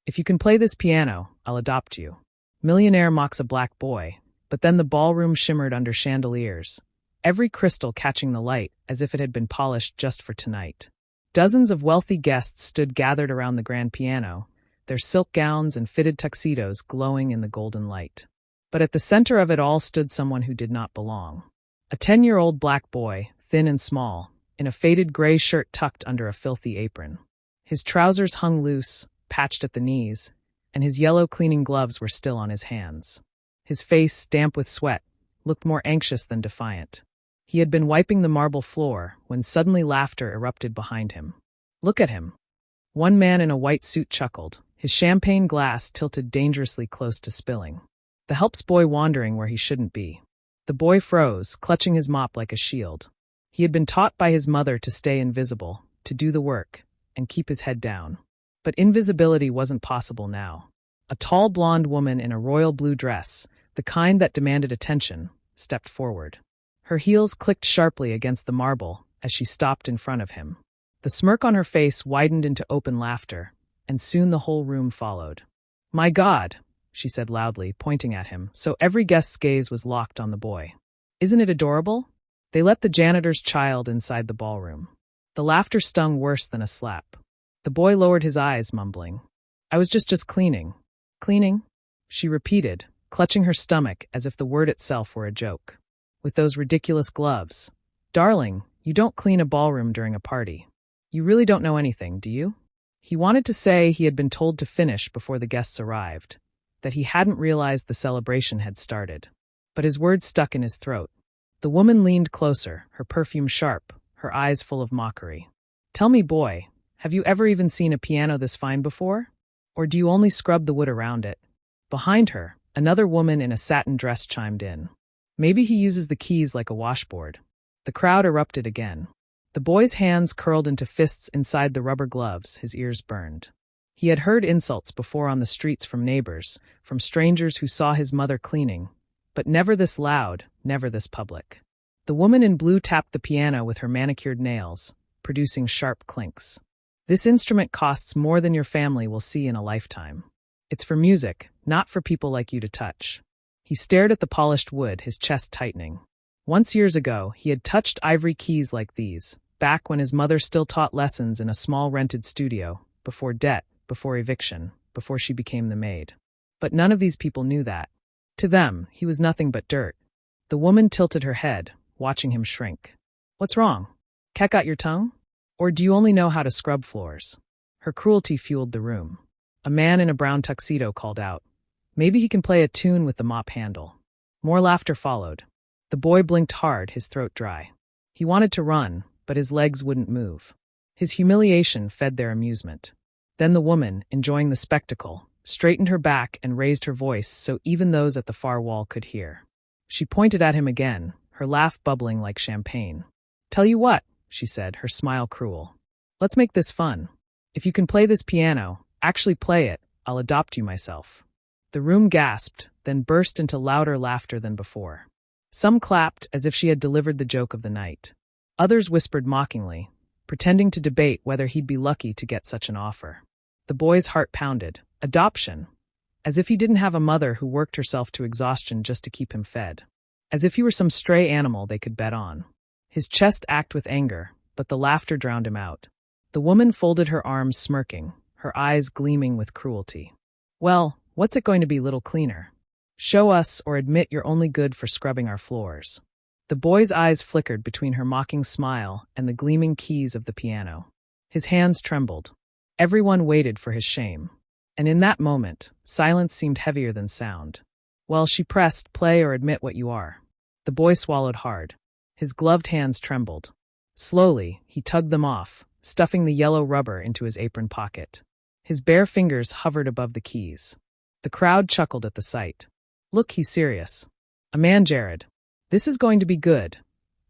If you can play this piano, I'll adopt you. Millionaire mocks a black boy, but then the ballroom shimmered under chandeliers, every crystal catching the light as if it had been polished just for tonight. Dozens of wealthy guests stood gathered around the grand piano, their silk gowns and fitted tuxedos glowing in the golden light. But at the center of it all stood someone who did not belong. A 10-year-old black boy, thin and small, in a faded gray shirt tucked under a filthy apron. His trousers hung loose, patched at the knees, and his yellow cleaning gloves were still on his hands. His face, damp with sweat, looked more anxious than defiant. He had been wiping the marble floor when suddenly laughter erupted behind him. Look at him. One man in a white suit chuckled, his champagne glass tilted dangerously close to spilling. The helps boy wandering where he shouldn't be. The boy froze, clutching his mop like a shield. He had been taught by his mother to stay invisible, to do the work, and keep his head down. But invisibility wasn't possible now. A tall blonde woman in a royal blue dress, the kind that demanded attention, stepped forward. Her heels clicked sharply against the marble as she stopped in front of him. The smirk on her face widened into open laughter, and soon the whole room followed. "My God," she said loudly, pointing at him, so every guest's gaze was locked on the boy. "Isn't it adorable?" They let the janitor's child inside the ballroom. The laughter stung worse than a slap. The boy lowered his eyes, mumbling, "I was just cleaning." "Cleaning?" she repeated, clutching her stomach as if the word itself were a joke. "With those ridiculous gloves. Darling, you don't clean a ballroom during a party. You really don't know anything, do you?" He wanted to say he had been told to finish before the guests arrived, that he hadn't realized the celebration had started. But his words stuck in his throat. The woman leaned closer, her perfume sharp, her eyes full of mockery. "Tell me, boy, have you ever even seen a piano this fine before? Or do you only scrub the wood around it?" Behind her, another woman in a satin dress chimed in. "Maybe he uses the keys like a washboard." The crowd erupted again. The boy's hands curled into fists inside the rubber gloves, his ears burned. He had heard insults before on the streets from neighbors, from strangers who saw his mother cleaning, but never this loud, never this public. The woman in blue tapped the piano with her manicured nails, producing sharp clinks. "This instrument costs more than your family will see in a lifetime. It's for music, not for people like you to touch." He stared at the polished wood, his chest tightening. Once years ago, he had touched ivory keys like these, back when his mother still taught lessons in a small rented studio, before debt, before eviction, before she became the maid. But none of these people knew that. To them, he was nothing but dirt. The woman tilted her head, watching him shrink. "What's wrong? Cat got your tongue? Or do you only know how to scrub floors?" Her cruelty fueled the room. A man in a brown tuxedo called out, "Maybe he can play a tune with the mop handle." More laughter followed. The boy blinked hard, his throat dry. He wanted to run, but his legs wouldn't move. His humiliation fed their amusement. Then the woman, enjoying the spectacle, straightened her back and raised her voice so even those at the far wall could hear. She pointed at him again, her laugh bubbling like champagne. "Tell you what," she said, her smile cruel. "Let's make this fun. If you can play this piano, actually play it, I'll adopt you myself." The room gasped, then burst into louder laughter than before. Some clapped as if she had delivered the joke of the night. Others whispered mockingly, pretending to debate whether he'd be lucky to get such an offer. The boy's heart pounded. Adoption. As if he didn't have a mother who worked herself to exhaustion just to keep him fed. As if he were some stray animal they could bet on. His chest ached with anger, but the laughter drowned him out. The woman folded her arms smirking, her eyes gleaming with cruelty. "Well, what's it going to be, little cleaner? Show us or admit you're only good for scrubbing our floors." The boy's eyes flickered between her mocking smile and the gleaming keys of the piano. His hands trembled. Everyone waited for his shame. And in that moment, silence seemed heavier than sound. "Well," she pressed, "play or admit what you are." The boy swallowed hard. His gloved hands trembled. Slowly, he tugged them off, stuffing the yellow rubber into his apron pocket. His bare fingers hovered above the keys. The crowd chuckled at the sight. "Look, he's serious." "A man, Jared. This is going to be good,"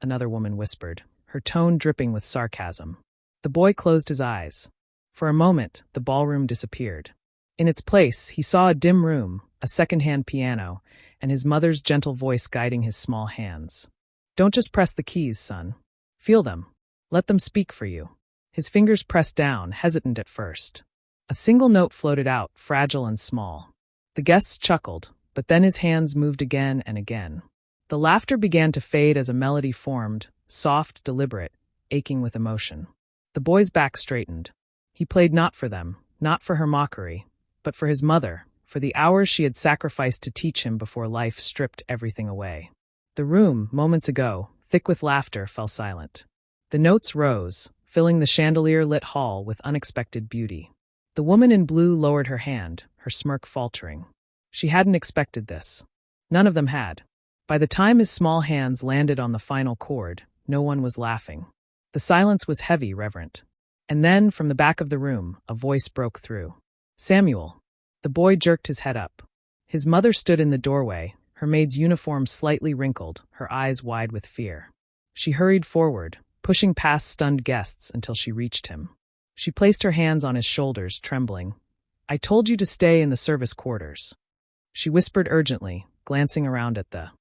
another woman whispered, her tone dripping with sarcasm. The boy closed his eyes. For a moment, the ballroom disappeared. In its place, he saw a dim room, a second-hand piano, and his mother's gentle voice guiding his small hands. "Don't just press the keys, son. Feel them. Let them speak for you." His fingers pressed down, hesitant at first. A single note floated out, fragile and small. The guests chuckled, but then his hands moved again and again. The laughter began to fade as a melody formed, soft, deliberate, aching with emotion. The boy's back straightened. He played not for them, not for her mockery, but for his mother, for the hours she had sacrificed to teach him before life stripped everything away. The room, moments ago, thick with laughter, fell silent. The notes rose, filling the chandelier-lit hall with unexpected beauty. The woman in blue lowered her hand, her smirk faltering. She hadn't expected this. None of them had. By the time his small hands landed on the final chord, no one was laughing. The silence was heavy, reverent. And then, from the back of the room, a voice broke through. "Samuel." The boy jerked his head up. His mother stood in the doorway, her maid's uniform slightly wrinkled, her eyes wide with fear. She hurried forward, pushing past stunned guests until she reached him. She placed her hands on his shoulders, trembling. "I told you to stay in the service quarters." She whispered urgently, glancing around at the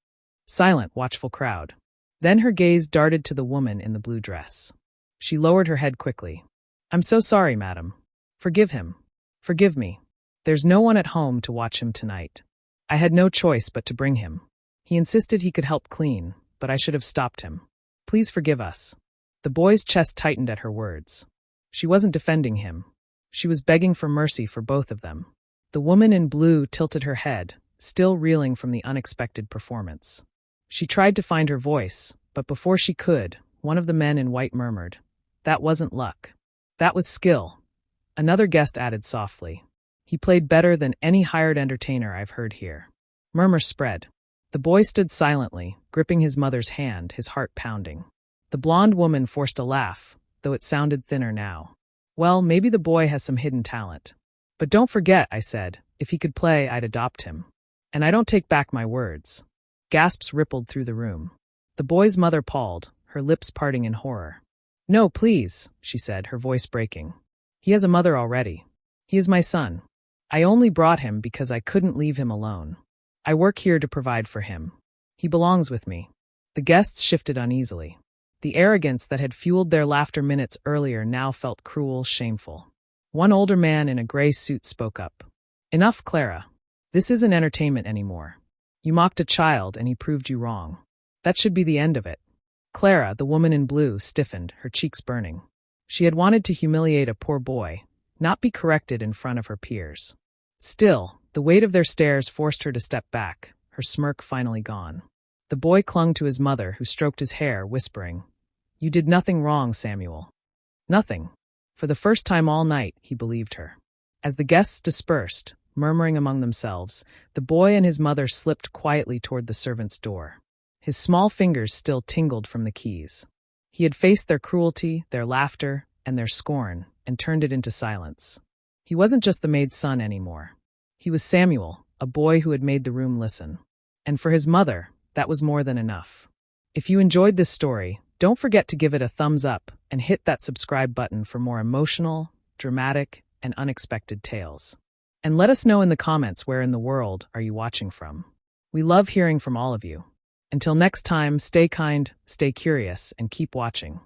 silent, watchful crowd. Then her gaze darted to the woman in the blue dress. She lowered her head quickly. "I'm so sorry, madam. Forgive him. Forgive me. There's no one at home to watch him tonight. I had no choice but to bring him. He insisted he could help clean, but I should have stopped him. Please forgive us." The boy's chest tightened at her words. She wasn't defending him. She was begging for mercy for both of them. The woman in blue tilted her head, still reeling from the unexpected performance. She tried to find her voice, but before she could, one of the men in white murmured, "That wasn't luck. That was skill." Another guest added softly, "He played better than any hired entertainer I've heard here." Murmurs spread. The boy stood silently, gripping his mother's hand, his heart pounding. The blonde woman forced a laugh, though it sounded thinner now. "Well, maybe the boy has some hidden talent. But don't forget," I said, "if he could play, I'd adopt him. And I don't take back my words." Gasps rippled through the room. The boy's mother palled, her lips parting in horror. "No, please," she said, her voice breaking. "He has a mother already. He is my son. I only brought him because I couldn't leave him alone. I work here to provide for him. He belongs with me." The guests shifted uneasily. The arrogance that had fueled their laughter minutes earlier now felt cruel, shameful. One older man in a gray suit spoke up. "Enough, Clara. This isn't entertainment anymore. You mocked a child and he proved you wrong. That should be the end of it." Clara, the woman in blue, stiffened, her cheeks burning. She had wanted to humiliate a poor boy, not be corrected in front of her peers. Still, the weight of their stares forced her to step back, her smirk finally gone. The boy clung to his mother, who stroked his hair, whispering, "You did nothing wrong, Samuel." Nothing. For the first time all night, he believed her. As the guests dispersed, murmuring among themselves, the boy and his mother slipped quietly toward the servant's door. His small fingers still tingled from the keys. He had faced their cruelty, their laughter, and their scorn, and turned it into silence. He wasn't just the maid's son anymore. He was Samuel, a boy who had made the room listen. And for his mother, that was more than enough. If you enjoyed this story, don't forget to give it a thumbs up and hit that subscribe button for more emotional, dramatic, and unexpected tales. And let us know in the comments where in the world are you watching from. We love hearing from all of you. Until next time, stay kind, stay curious, and keep watching.